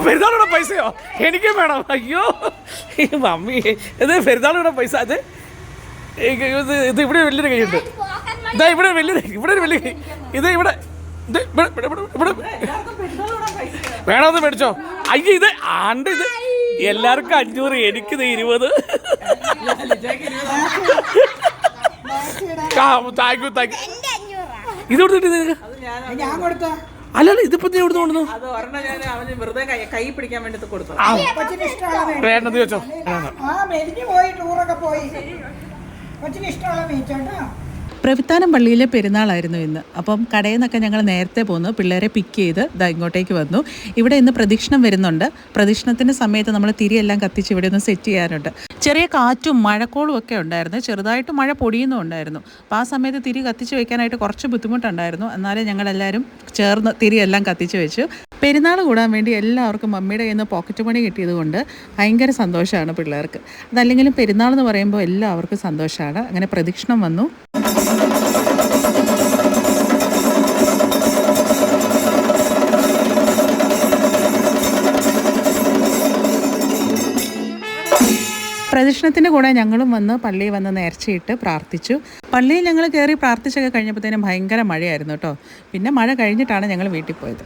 പെരുന്നാളുടെ പൈസയോ? എനിക്കും വേണം. അയ്യോ മമ്മി, ഇത് പെരുന്നാളുടെ പൈസ. അത് ഇത് ഇവിടെ വലിയൊരു കൈയുണ്ട്. ഇതാ ഇവിടെ ഒരു വലിയ കൈ. ഇത് ഇവിടെ വേണമെന്ന് മേടിച്ചോ. അയ്യോ ഇത് ആണ്ട്, ഇത് എല്ലാവർക്കും 500, എനിക്കിത് 20. Thank you. ഇത് കൊടുത്തിട്ട് അല്ലല്ല, ഇതിപ്പോ എവിടെ കൊണ്ടുവന്നു? വേണ്ടത് വെച്ചോ. പ്രവിത്താനം പള്ളിയിലെ പെരുന്നാളായിരുന്നു ഇന്ന്. അപ്പം കടയിൽ നിന്നൊക്കെ ഞങ്ങൾ നേരത്തെ പോന്നു, പിള്ളേരെ പിക്ക് ചെയ്ത് ഇങ്ങോട്ടേക്ക് വന്നു. ഇവിടെ ഇന്ന് പ്രദക്ഷിണം വരുന്നുണ്ട്. പ്രദക്ഷിണത്തിൻ്റെ സമയത്ത് നമ്മൾ തിരിയെല്ലാം കത്തിച്ച് ഇവിടെ ഒന്ന് സെറ്റ് ചെയ്യാനുണ്ട്. ചെറിയ കാറ്റും മഴക്കോളും ഒക്കെ ഉണ്ടായിരുന്നു, ചെറുതായിട്ട് മഴ പൊടിയുന്നും ഉണ്ടായിരുന്നു. അപ്പോൾ ആ സമയത്ത് തിരി കത്തിച്ച് വയ്ക്കാനായിട്ട് കുറച്ച് ബുദ്ധിമുട്ടുണ്ടായിരുന്നു. എന്നാലും ഞങ്ങളെല്ലാവരും ചേർന്ന് തിരിയെല്ലാം കത്തിച്ച് വെച്ചു. പെരുന്നാൾ കൂടാൻ വേണ്ടി എല്ലാവർക്കും മമ്മിയുടെ കയ്യിൽ നിന്ന് പോക്കറ്റ് മണി കിട്ടിയത് കൊണ്ട് ഭയങ്കര സന്തോഷമാണ് പിള്ളേർക്ക്. അതല്ലെങ്കിലും പെരുന്നാൾ എന്ന് പറയുമ്പോൾ എല്ലാവർക്കും സന്തോഷമാണ്. അങ്ങനെ പ്രദക്ഷിണം വന്നു. പ്രദക്ഷിണത്തിൻ്റെ കൂടെ ഞങ്ങളും വന്ന് പള്ളിയിൽ വന്ന് നേർച്ചയിട്ട് പ്രാർത്ഥിച്ചു. പള്ളിയിൽ ഞങ്ങൾ കയറി പ്രാർത്ഥിച്ചൊക്കെ കഴിഞ്ഞപ്പോഴത്തേനും ഭയങ്കര മഴയായിരുന്നു കേട്ടോ. പിന്നെ മഴ കഴിഞ്ഞിട്ടാണ് ഞങ്ങൾ വീട്ടിൽ പോയത്.